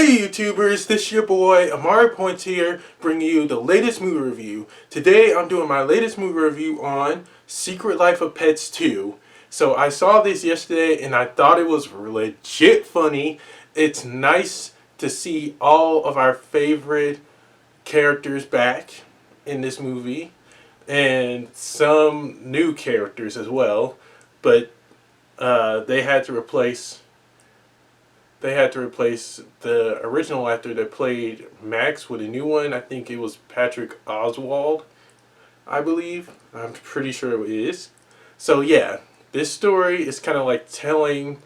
Hey YouTubers, this your boy Amari Points here, bringing you the latest movie review. Today I'm doing my latest movie review on Secret Life of Pets 2. So I saw this yesterday and I thought it was legit funny. It's nice to see all of our favorite characters back in this movie and some new characters as well. But they had to replace the original actor that played Max with a new one. I think it was Patrick Oswald, I believe. I'm pretty sure it is. So yeah, this story is kind of like telling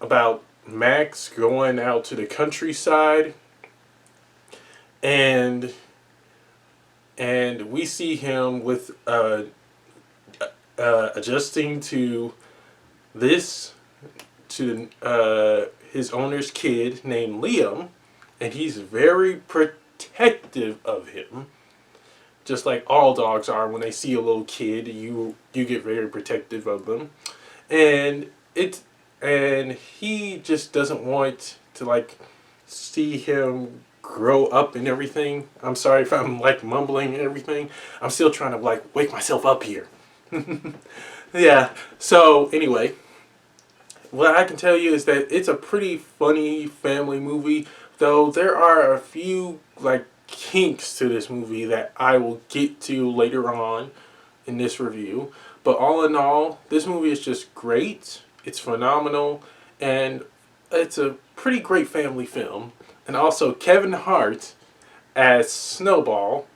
about Max going out to the countryside, and we see him with adjusting to this to his owner's kid named Liam, and he's very protective of him, just like all dogs are. When they see a little kid, you get very protective of them, and he just doesn't want to like see him grow up and everything. I'm sorry if I'm like mumbling and everything. I'm still trying to like wake myself up here. Yeah. So anyway, what I can tell you is that it's a pretty funny family movie, though there are a few like kinks to this movie that I will get to later on in this review. But all in all, this movie is just great. It's phenomenal, and it's a pretty great family film. And also Kevin Hart as Snowball,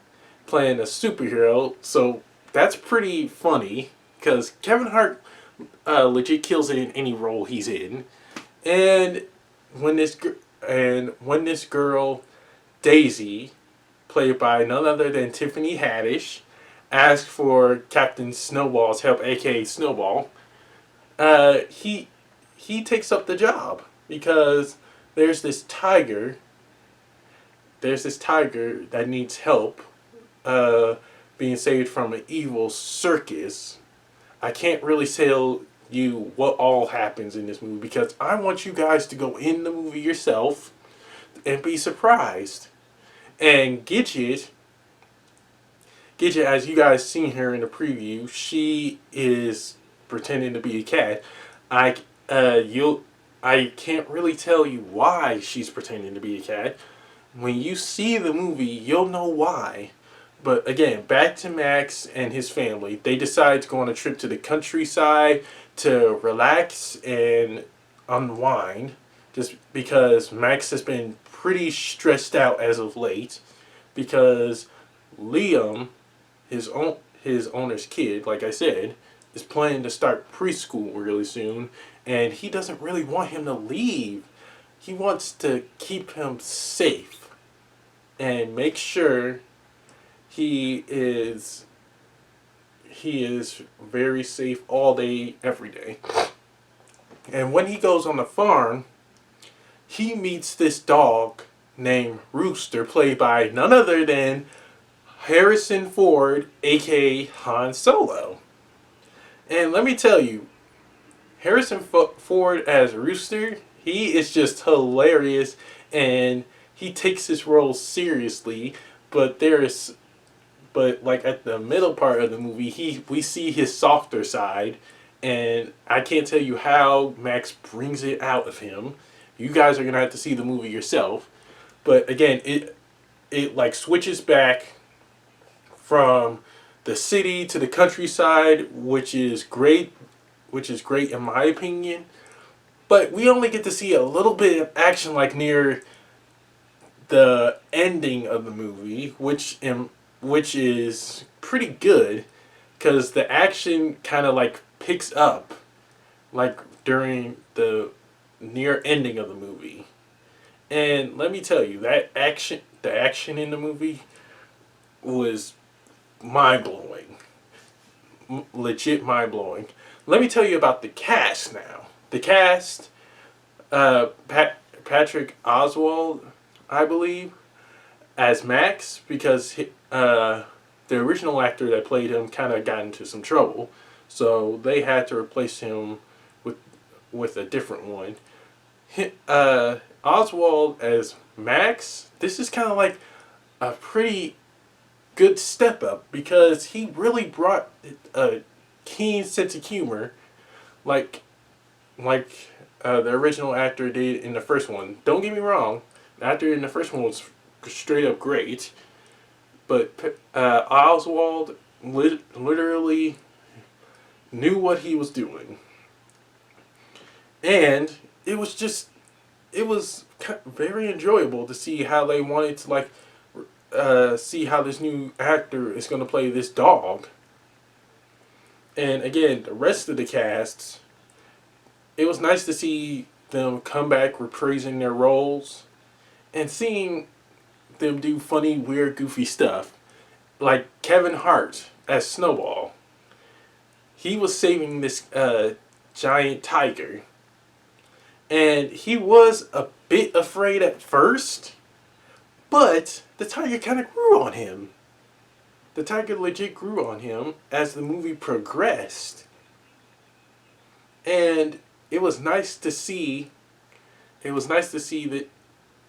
playing a superhero, so that's pretty funny because Kevin Hart legit kills it in any role he's in. And when this girl Daisy, played by none other than Tiffany Haddish, asks for Captain Snowball's help, aka Snowball, he takes up the job because there's this tiger that needs help being saved from an evil circus. I can't really tell you what all happens in this movie because I want you guys to go in the movie yourself and be surprised. And Gidget, as you guys seen her in the preview, she is pretending to be a cat. I can't really tell you why she's pretending to be a cat. When you see the movie, you'll know why. But again, back to Max and his family. They decide to go on a trip to the countryside to relax and unwind, just because Max has been pretty stressed out as of late because Liam, his owner's kid, like I said, is planning to start preschool really soon, and he doesn't really want him to leave. He wants to keep him safe and make sure he is very safe all day, every day. And when he goes on the farm, he meets this dog named Rooster, played by none other than Harrison Ford, aka Han Solo. And let me tell you, Harrison Ford as Rooster, he is just hilarious, and he takes his role seriously. But like at the middle part of the movie, we see his softer side, and I can't tell you how Max brings it out of him. You guys are gonna have to see the movie yourself. But again, it like switches back from the city to the countryside, which is great in my opinion. But we only get to see a little bit of action like near the ending of the movie, which is pretty good because the action kind of like picks up like during the near ending of the movie. And let me tell you, the action in the movie was mind-blowing. Legit mind-blowing. Let me tell you about the cast now. The cast, Patrick Oswald, I believe, as Max, because the original actor that played him kind of got into some trouble, so they had to replace him with a different one. Oswald as Max, this is kind of like a pretty good step up because he really brought a keen sense of humor, like the original actor did in the first one. Don't get me wrong, the actor in the first one was straight up great, but Oswald literally knew what he was doing, and it was very enjoyable to see how they wanted to see how this new actor is going to play this dog. And again, the rest of the casts, it was nice to see them come back reprising their roles and seeing them do funny, weird, goofy stuff. Like Kevin Hart as Snowball. He was saving this giant tiger. And he was a bit afraid at first, but the tiger kind of grew on him. The tiger legit grew on him as the movie progressed. And it was nice to see. It was nice to see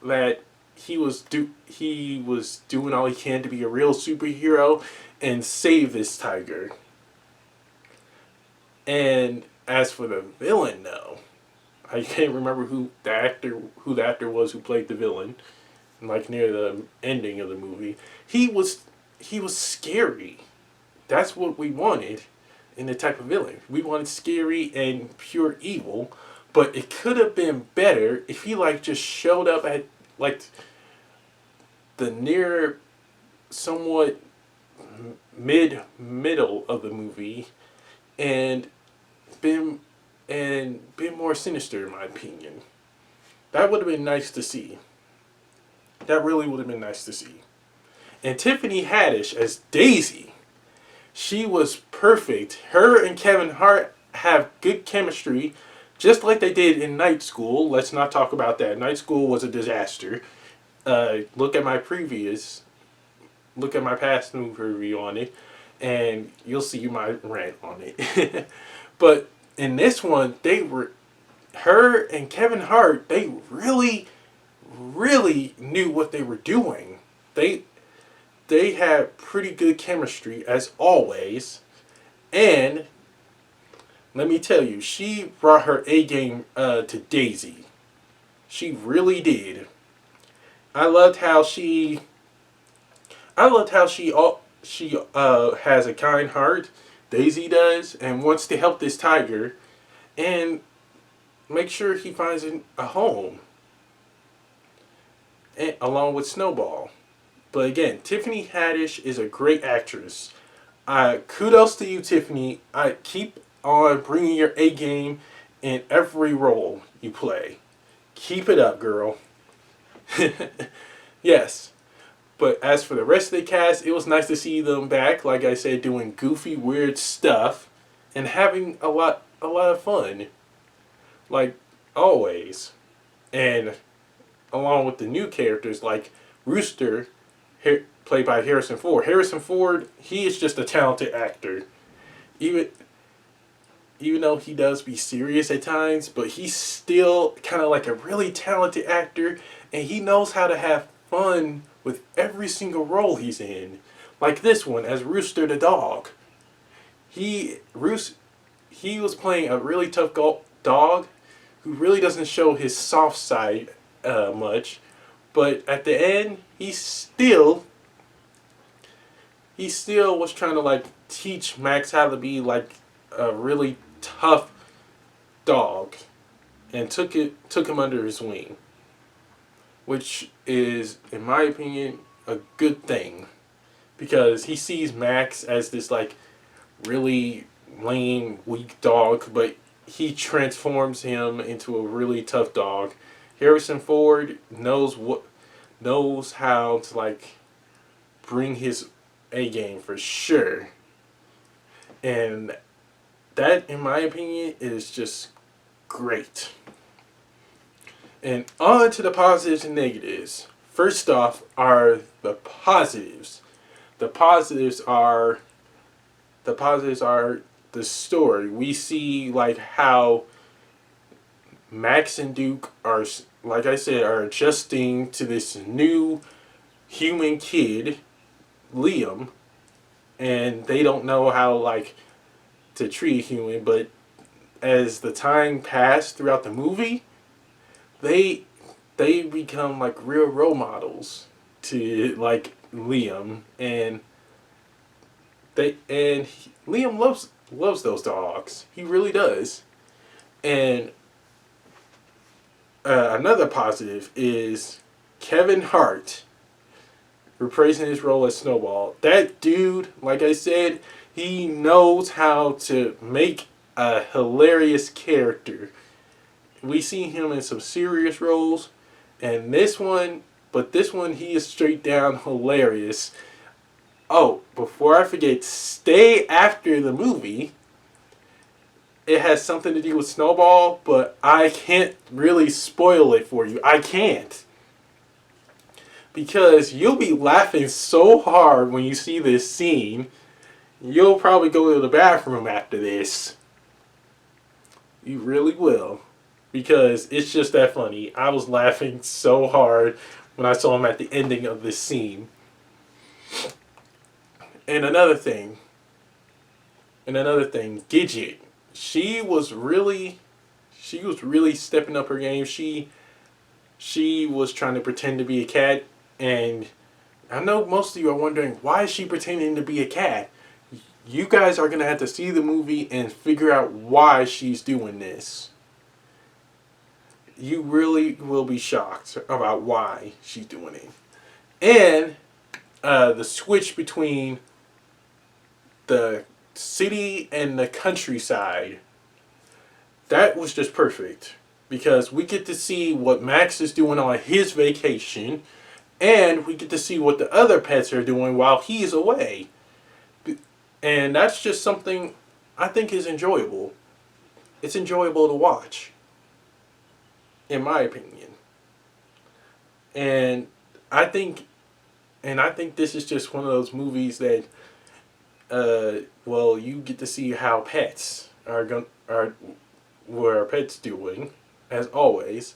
that he was doing all he can to be a real superhero and save this tiger. And as for the villain, though, I can't remember who the actor was who played the villain. Like near the ending of the movie, he was scary. That's what we wanted in the type of villain. We wanted scary and pure evil, but it could have been better if he like just showed up at like the near somewhat middle of the movie and been more sinister in my opinion. That would have been nice to see. That really would have been nice to see. And Tiffany Haddish as Daisy, she was perfect. Her and Kevin Hart have good chemistry, just like they did in Night School. Let's not talk about that. Night School was a disaster. Look at my past movie review on it, and you'll see my rant on it. But in this one, her and Kevin Hart, they really knew what they were doing. They had pretty good chemistry as always, and let me tell you, she brought her A game to Daisy. She really did. I loved how she has a kind heart. Daisy does, and wants to help this tiger and make sure he finds a home, and, along with Snowball. But again, Tiffany Haddish is a great actress. Kudos to you, Tiffany. I keep on bringing your A game in every role you play. Keep it up, girl. Yes. But as for the rest of the cast, it was nice to see them back, like I said, doing goofy, weird stuff and having a lot of fun. Like always. And along with the new characters like Rooster, played by Harrison Ford. Harrison Ford, he is just a talented actor. Even though he does be serious at times, but he's still kind of like a really talented actor, and he knows how to have fun with every single role he's in. Like this one as Rooster the dog. He was playing a really tough dog who really doesn't show his soft side much, but at the end he still was trying to like teach Max how to be like a really tough dog, and took him under his wing, which is, in my opinion, a good thing, because he sees Max as this like really lame, weak dog, but he transforms him into a really tough dog. Harrison Ford knows how to like bring his A game for sure, and that, in my opinion, is just great. And on to the positives and negatives. First off are the positives. The positives are the story. We see like how Max and Duke are like I said, are adjusting to this new human kid, Liam, and they don't know how like to treat a human. But as the time passed throughout the movie, they they become like real role models to like Liam, and Liam loves those dogs. He really does. And another positive is Kevin Hart reprising his role as Snowball. That dude, like I said, he knows how to make a hilarious character. We see him in some serious roles, and this one, he is straight down hilarious. Oh, before I forget, stay after the movie. It has something to do with Snowball, but I can't really spoil it for you. I can't. Because you'll be laughing so hard when you see this scene, you'll probably go to the bathroom after this. You really will. Because it's just that funny. I was laughing so hard when I saw him at the ending of this scene. And another thing, Gidget. She was really stepping up her game. She was trying to pretend to be a cat, and I know most of you are wondering, why is she pretending to be a cat? You guys are going to have to see the movie and figure out why she's doing this. You really will be shocked about why she's doing it. And the switch between the city and the countryside, that was just perfect. Because we get to see what Max is doing on his vacation, and we get to see what the other pets are doing while he's away. And that's just something I think is enjoyable. It's enjoyable to watch, in my opinion. And I think this is just one of those movies that, well, you get to see how pets are what our pets doing, as always,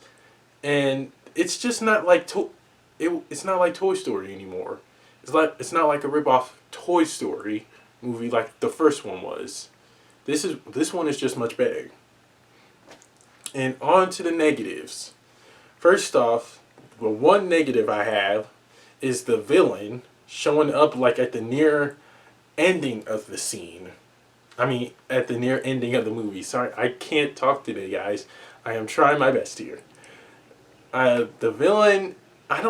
and it's just not like it's not like Toy Story anymore. It's not like a ripoff Toy Story movie like the first one was. This one is just much better. And on to the negatives. First off, the one negative I have is the villain showing up like at the near ending of the scene. I mean, at the near ending of the movie. Sorry, I can't talk today, guys. I am trying my best here. The villain, I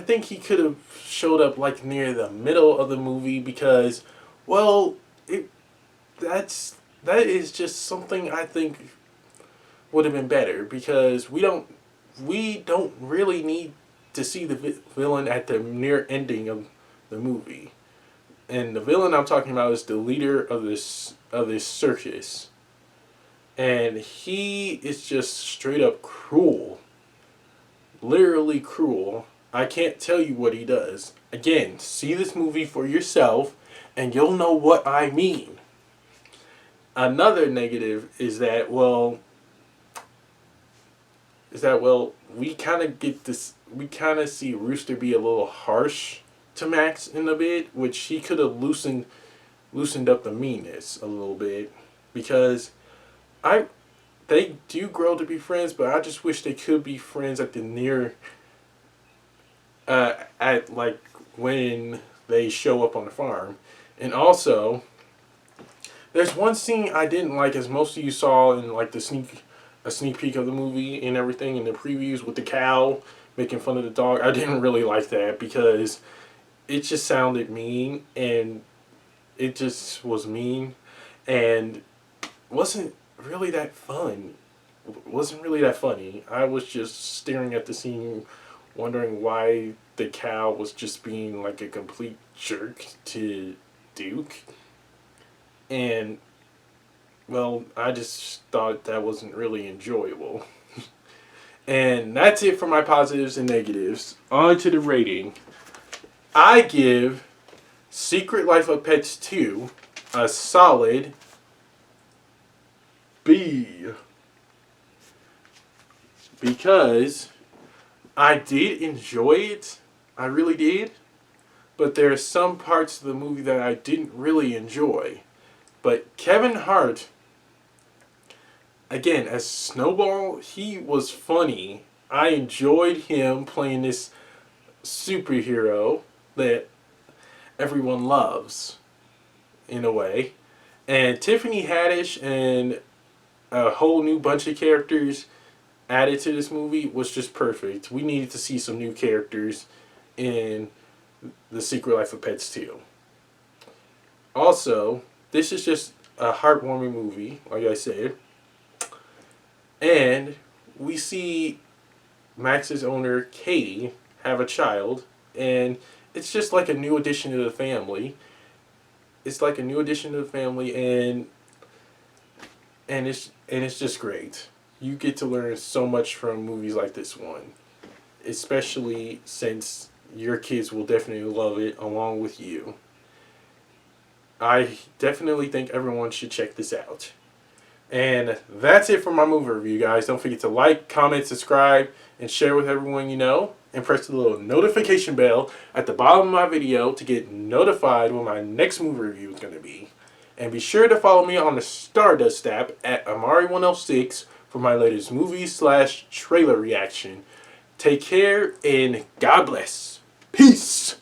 think he could have showed up like near the middle of the movie because, well, that is just something I think would have been better because we don't really need to see the villain at the near ending of the movie. And the villain I'm talking about is the leader of this circus. And he is just straight up cruel. Literally cruel. I can't tell you what he does. Again, see this movie for yourself and you'll know what I mean. Another negative is that, well, we kind of see Rooster be a little harsh to Max in a bit, which he could have loosened up the meanness a little bit, because they do grow to be friends, but I just wish they could be friends at the near at like when they show up on the farm. And also, there's one scene I didn't like, as most of you saw in like a sneak peek of the movie and everything in the previews, with the cow making fun of the dog. I didn't really like that because it just sounded mean, and it just was mean, and wasn't really that fun. Wasn't really that funny. I was just staring at the scene, wondering why the cow was just being like a complete jerk to Duke. And, well, I just thought that wasn't really enjoyable. And that's it for my positives and negatives. On to the rating. I give Secret Life of Pets 2 a solid B. Because I did enjoy it. I really did. But there are some parts of the movie that I didn't really enjoy. But Kevin Hart, again, as Snowball, he was funny. I enjoyed him playing this superhero that everyone loves, in a way. And Tiffany Haddish and a whole new bunch of characters added to this movie was just perfect. We needed to see some new characters in The Secret Life of Pets 2. Also, this is just a heartwarming movie, like I said. And we see Max's owner, Katie, have a child. And it's just like a new addition to the family. It's like a new addition to the family, and it's just great. You get to learn so much from movies like this one, especially since your kids will definitely love it along with you. I definitely think everyone should check this out. And that's it for my movie review, guys. Don't forget to like, comment, subscribe, and share with everyone you know. And press the little notification bell at the bottom of my video to get notified when my next movie review is going to be. And be sure to follow me on the Stardust app at Amari106 for my latest movie/trailer reaction. Take care and God bless. Peace!